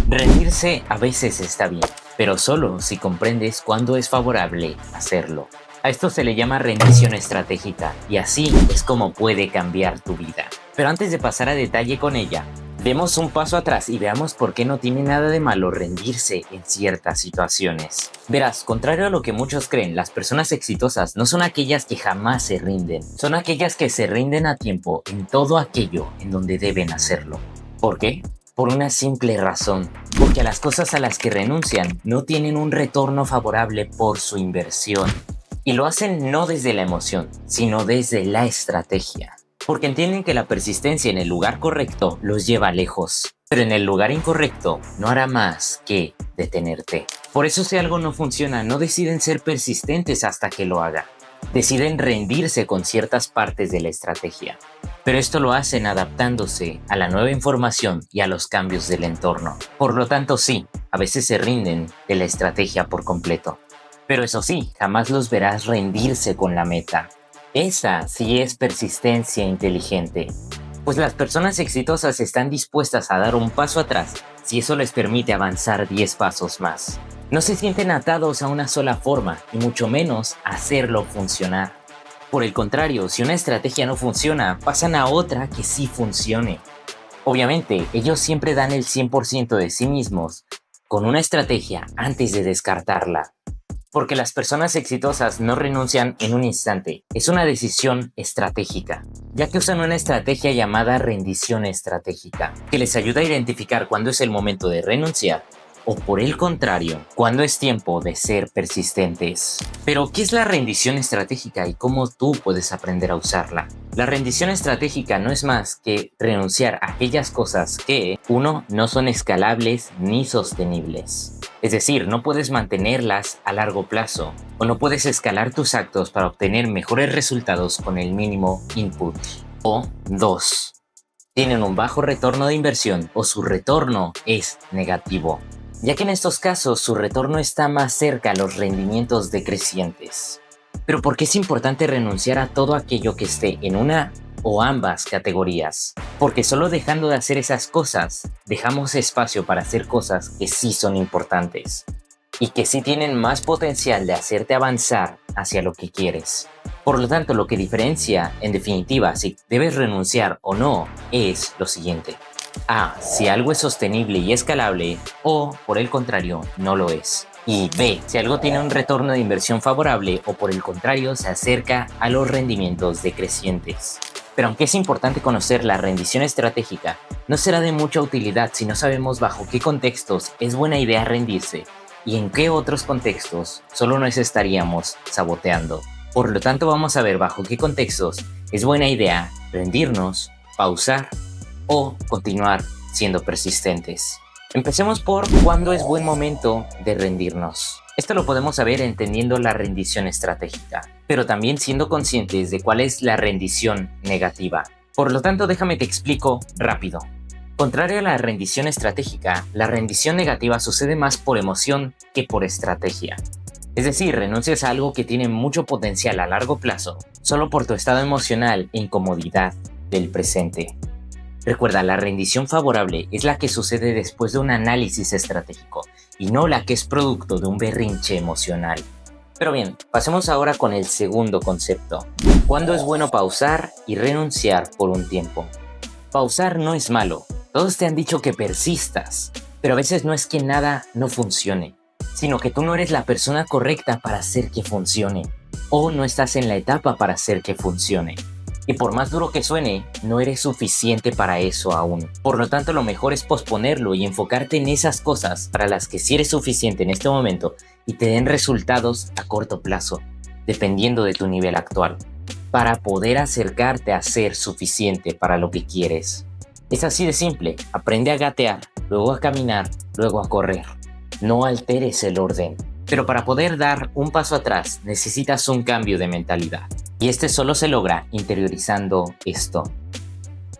Rendirse a veces está bien, pero solo si comprendes cuándo es favorable hacerlo. A esto se le llama rendición estratégica y así es como puede cambiar tu vida. Pero antes de pasar a detalle con ella, demos un paso atrás y veamos por qué no tiene nada de malo rendirse en ciertas situaciones. Verás, contrario a lo que muchos creen, las personas exitosas no son aquellas que jamás se rinden, son aquellas que se rinden a tiempo en todo aquello en donde deben hacerlo. ¿Por qué? Por una simple razón, porque a las cosas a las que renuncian no tienen un retorno favorable por su inversión. Y lo hacen no desde la emoción, sino desde la estrategia. Porque entienden que la persistencia en el lugar correcto los lleva lejos, pero en el lugar incorrecto no hará más que detenerte. Por eso si algo no funciona, no deciden ser persistentes hasta que lo haga. Deciden rendirse con ciertas partes de la estrategia. Pero esto lo hacen adaptándose a la nueva información y a los cambios del entorno. Por lo tanto, sí, a veces se rinden de la estrategia por completo. Pero eso sí, jamás los verás rendirse con la meta. Esa sí es persistencia inteligente. Pues las personas exitosas están dispuestas a dar un paso atrás si eso les permite avanzar 10 pasos más. No se sienten atados a una sola forma y mucho menos hacerlo funcionar. Por el contrario, si una estrategia no funciona, pasan a otra que sí funcione. Obviamente, ellos siempre dan el 100% de sí mismos con una estrategia antes de descartarla. Porque las personas exitosas no renuncian en un instante, es una decisión estratégica, ya que usan una estrategia llamada rendición estratégica, que les ayuda a identificar cuándo es el momento de renunciar o por el contrario, cuándo es tiempo de ser persistentes. Pero, ¿qué es la rendición estratégica y cómo tú puedes aprender a usarla? La rendición estratégica no es más que renunciar a aquellas cosas que, 1. No son escalables ni sostenibles. Es decir, no puedes mantenerlas a largo plazo o no puedes escalar tus actos para obtener mejores resultados con el mínimo input. O 2. Tienen un bajo retorno de inversión o su retorno es negativo, ya que en estos casos su retorno está más cerca a los rendimientos decrecientes. Pero ¿por qué es importante renunciar a todo aquello que esté en una o ambas categorías? Porque solo dejando de hacer esas cosas, dejamos espacio para hacer cosas que sí son importantes y que sí tienen más potencial de hacerte avanzar hacia lo que quieres. Por lo tanto, lo que diferencia, en definitiva, si debes renunciar o no, es lo siguiente. A. Si algo es sostenible y escalable, o, por el contrario, no lo es. Y B. Si algo tiene un retorno de inversión favorable, o por el contrario, se acerca a los rendimientos decrecientes. Pero aunque es importante conocer la rendición estratégica, no será de mucha utilidad si no sabemos bajo qué contextos es buena idea rendirse y en qué otros contextos solo nos estaríamos saboteando. Por lo tanto, vamos a ver bajo qué contextos es buena idea rendirnos, pausar o continuar siendo persistentes. Empecemos por cuándo es buen momento de rendirnos. Esto lo podemos saber entendiendo la rendición estratégica, pero también siendo conscientes de cuál es la rendición negativa. Por lo tanto, déjame te explico rápido. Contrario a la rendición estratégica, la rendición negativa sucede más por emoción que por estrategia. Es decir, renuncias a algo que tiene mucho potencial a largo plazo, solo por tu estado emocional e incomodidad del presente. Recuerda, la rendición favorable es la que sucede después de un análisis estratégico y no la que es producto de un berrinche emocional. Pero bien, pasemos ahora con el segundo concepto. ¿Cuándo es bueno pausar y renunciar por un tiempo? Pausar no es malo. Todos te han dicho que persistas, pero a veces no es que nada no funcione, sino que tú no eres la persona correcta para hacer que funcione, o no estás en la etapa para hacer que funcione. Y por más duro que suene, no eres suficiente para eso aún. Por lo tanto, lo mejor es posponerlo y enfocarte en esas cosas para las que sí eres suficiente en este momento y te den resultados a corto plazo, dependiendo de tu nivel actual, para poder acercarte a ser suficiente para lo que quieres. Es así de simple. Aprende a gatear, luego a caminar, luego a correr. No alteres el orden. Pero para poder dar un paso atrás, necesitas un cambio de mentalidad. Y este solo se logra interiorizando esto.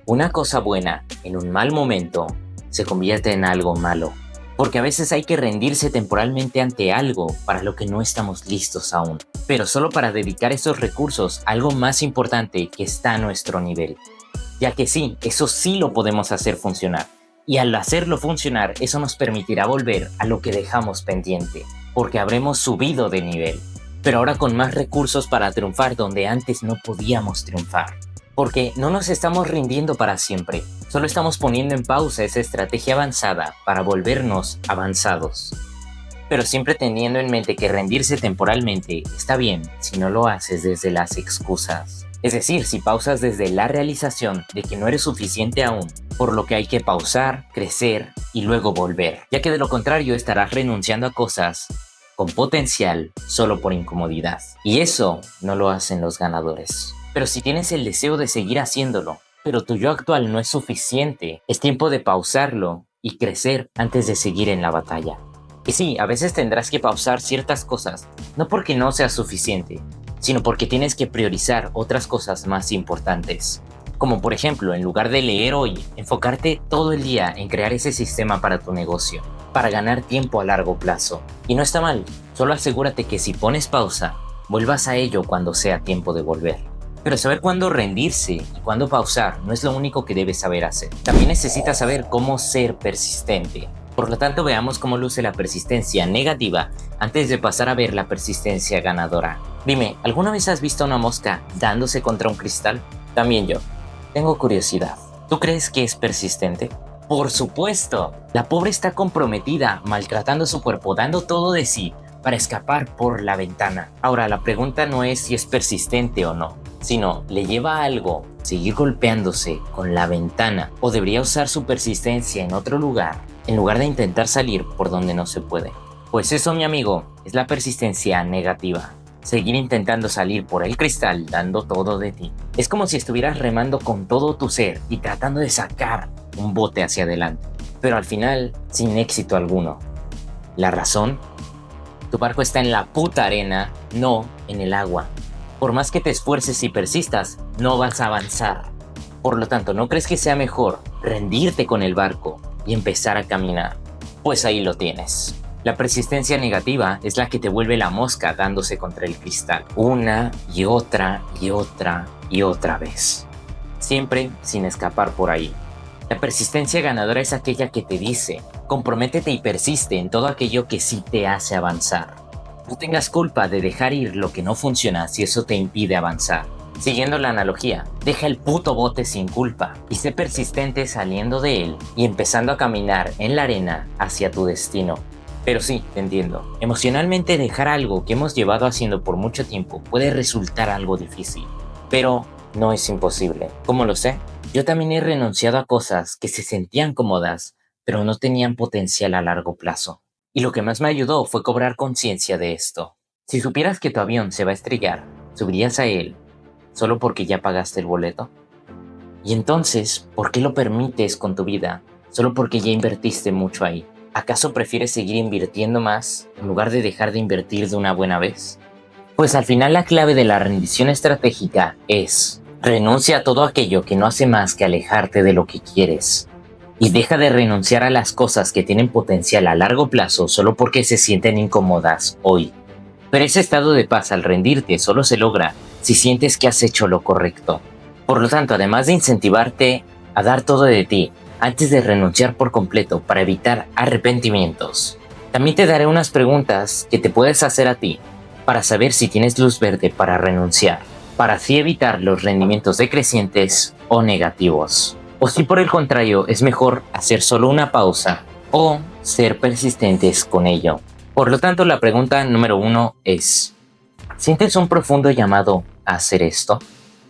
Una cosa buena en un mal momento se convierte en algo malo. Porque a veces hay que rendirse temporalmente ante algo para lo que no estamos listos aún. Pero solo para dedicar esos recursos a algo más importante que está a nuestro nivel. Ya que sí, eso sí lo podemos hacer funcionar. Y al hacerlo funcionar, eso nos permitirá volver a lo que dejamos pendiente, porque habremos subido de nivel, pero ahora con más recursos para triunfar donde antes no podíamos triunfar. Porque no nos estamos rindiendo para siempre, solo estamos poniendo en pausa esa estrategia avanzada para volvernos avanzados. Pero siempre teniendo en mente que rendirse temporalmente está bien si no lo haces desde las excusas. Es decir, si pausas desde la realización de que no eres suficiente aún, por lo que hay que pausar, crecer y luego volver, ya que de lo contrario estarás renunciando a cosas con potencial solo por incomodidad. Y eso no lo hacen los ganadores. Pero si tienes el deseo de seguir haciéndolo, pero tu yo actual no es suficiente, es tiempo de pausarlo y crecer antes de seguir en la batalla. Y sí, a veces tendrás que pausar ciertas cosas, no porque no sea suficiente, sino porque tienes que priorizar otras cosas más importantes. Como por ejemplo, en lugar de leer hoy, enfocarte todo el día en crear ese sistema para tu negocio, para ganar tiempo a largo plazo. Y no está mal, solo asegúrate que si pones pausa, vuelvas a ello cuando sea tiempo de volver. Pero saber cuándo rendirse y cuándo pausar no es lo único que debes saber hacer. También necesitas saber cómo ser persistente. Por lo tanto, veamos cómo luce la persistencia negativa antes de pasar a ver la persistencia ganadora. Dime, ¿alguna vez has visto a una mosca dándose contra un cristal? También yo. Tengo curiosidad. ¿Tú crees que es persistente? ¡Por supuesto! La pobre está comprometida, maltratando su cuerpo, dando todo de sí para escapar por la ventana. Ahora, la pregunta no es si es persistente o no, sino ¿le lleva a algo seguir golpeándose con la ventana o debería usar su persistencia en otro lugar en lugar de intentar salir por donde no se puede? Pues eso, mi amigo, es la persistencia negativa. Seguir intentando salir por el cristal dando todo de ti. Es como si estuvieras remando con todo tu ser y tratando de sacar un bote hacia adelante, pero al final sin éxito alguno. ¿La razón? Tu barco está en la puta arena, no en el agua. Por más que te esfuerces y persistas, no vas a avanzar. Por lo tanto, ¿no crees que sea mejor rendirte con el barco y empezar a caminar? Pues ahí lo tienes. La persistencia negativa es la que te vuelve la mosca dándose contra el cristal, una y otra y otra y otra vez, siempre sin escapar por ahí. La persistencia ganadora es aquella que te dice, comprométete y persiste en todo aquello que sí te hace avanzar. No tengas culpa de dejar ir lo que no funciona si eso te impide avanzar. Siguiendo la analogía, deja el puto bote sin culpa y sé persistente saliendo de él y empezando a caminar en la arena hacia tu destino. Pero sí, te entiendo. Emocionalmente dejar algo que hemos llevado haciendo por mucho tiempo puede resultar algo difícil, pero no es imposible. ¿Cómo lo sé? Yo también he renunciado a cosas que se sentían cómodas, pero no tenían potencial a largo plazo. Y lo que más me ayudó fue cobrar conciencia de esto. Si supieras que tu avión se va a estrellar, ¿subirías a él solo porque ya pagaste el boleto? Y entonces, ¿por qué lo permites con tu vida? Solo porque ya invertiste mucho ahí. ¿Acaso prefieres seguir invirtiendo más en lugar de dejar de invertir de una buena vez? Pues al final la clave de la rendición estratégica es: renuncia a todo aquello que no hace más que alejarte de lo que quieres. Y deja de renunciar a las cosas que tienen potencial a largo plazo solo porque se sienten incómodas hoy. Pero ese estado de paz al rendirte solo se logra si sientes que has hecho lo correcto. Por lo tanto, además de incentivarte a dar todo de ti antes de renunciar por completo para evitar arrepentimientos, también te daré unas preguntas que te puedes hacer a ti para saber si tienes luz verde para renunciar, para así evitar los rendimientos decrecientes o negativos. O si por el contrario es mejor hacer solo una pausa o ser persistentes con ello. Por lo tanto, la pregunta número 1 es: ¿sientes un profundo llamado a hacer esto?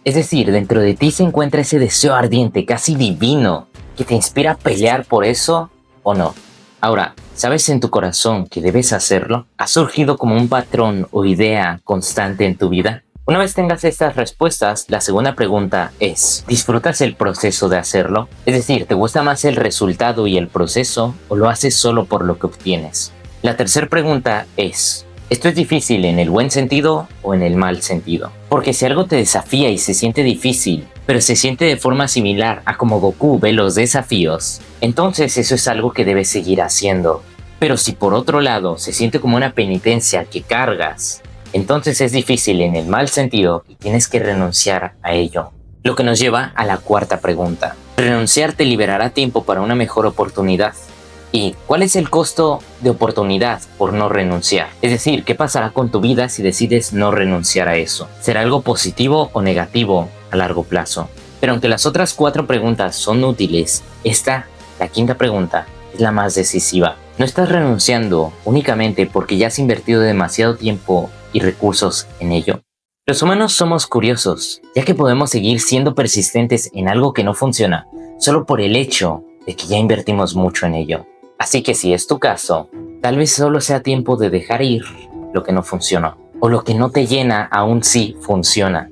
Es decir, dentro de ti se encuentra ese deseo ardiente, casi divino, que te inspira a pelear por eso o no. Ahora, ¿sabes en tu corazón que debes hacerlo? ¿Ha surgido como un patrón o idea constante en tu vida? Una vez tengas estas respuestas, la segunda pregunta es: ¿disfrutas el proceso de hacerlo? Es decir, ¿te gusta más el resultado y el proceso o lo haces solo por lo que obtienes? La tercera pregunta es: ¿esto es difícil en el buen sentido o en el mal sentido? Porque si algo te desafía y se siente difícil, pero se siente de forma similar a como Goku ve los desafíos, entonces eso es algo que debes seguir haciendo. Pero si por otro lado se siente como una penitencia que cargas, entonces es difícil en el mal sentido y tienes que renunciar a ello. Lo que nos lleva a la cuarta pregunta: Renunciar te liberará tiempo para una mejor oportunidad. ¿Y cuál es el costo de oportunidad por no renunciar? Es decir, ¿qué pasará con tu vida si decides no renunciar a eso? ¿Será algo positivo o negativo a largo plazo? Pero aunque las otras 4 preguntas son útiles, esta, la quinta pregunta, es la más decisiva. No estás renunciando únicamente porque ya has invertido demasiado tiempo y recursos en ello. Los humanos somos curiosos, ya que podemos seguir siendo persistentes en algo que no funciona, solo por el hecho de que ya invertimos mucho en ello. Así que si es tu caso, tal vez solo sea tiempo de dejar ir lo que no funcionó, o lo que no te llena aún sí funciona,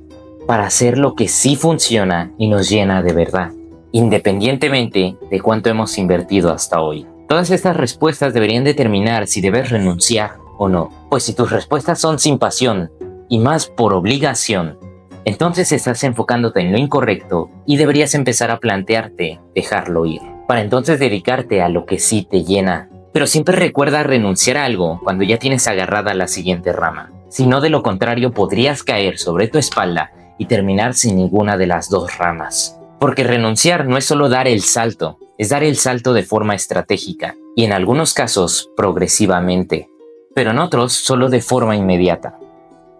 para hacer lo que sí funciona y nos llena de verdad, independientemente de cuánto hemos invertido hasta hoy. Todas estas respuestas deberían determinar si debes renunciar o no, pues si tus respuestas son sin pasión y más por obligación, entonces estás enfocándote en lo incorrecto y deberías empezar a plantearte dejarlo ir, para entonces dedicarte a lo que sí te llena. Pero siempre recuerda renunciar a algo cuando ya tienes agarrada la siguiente rama, si no, de lo contrario podrías caer sobre tu espalda y terminar sin ninguna de las 2 ramas. Porque renunciar no es solo dar el salto, es dar el salto de forma estratégica y en algunos casos progresivamente, pero en otros solo de forma inmediata.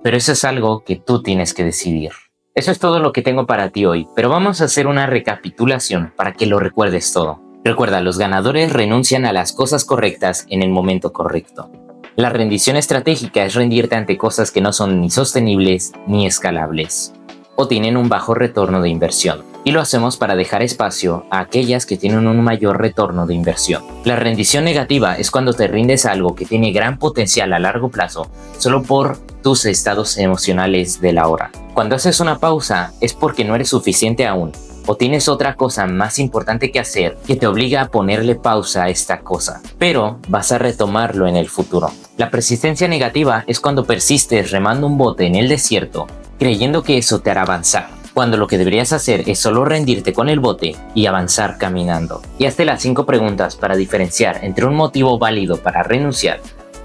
Pero eso es algo que tú tienes que decidir. Eso es todo lo que tengo para ti hoy, pero vamos a hacer una recapitulación para que lo recuerdes todo. Recuerda, los ganadores renuncian a las cosas correctas en el momento correcto. La rendición estratégica es rendirte ante cosas que no son ni sostenibles ni escalables, o tienen un bajo retorno de inversión, y lo hacemos para dejar espacio a aquellas que tienen un mayor retorno de inversión. La rendición negativa es cuando te rindes a algo que tiene gran potencial a largo plazo solo por tus estados emocionales de la hora. Cuando haces una pausa es porque no eres suficiente aún, o tienes otra cosa más importante que hacer que te obliga a ponerle pausa a esta cosa, pero vas a retomarlo en el futuro. La persistencia negativa es cuando persistes remando un bote en el desierto, creyendo que eso te hará avanzar, cuando lo que deberías hacer es solo rendirte con el bote y avanzar caminando. Y hazte las 5 preguntas para diferenciar entre un motivo válido para renunciar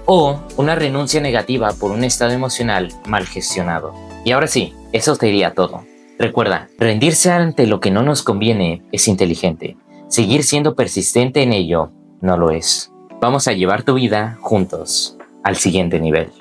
o una renuncia negativa por un estado emocional mal gestionado. Y ahora sí, eso te diría todo. Recuerda, rendirse ante lo que no nos conviene es inteligente. Seguir siendo persistente en ello no lo es. Vamos a llevar tu vida juntos al siguiente nivel.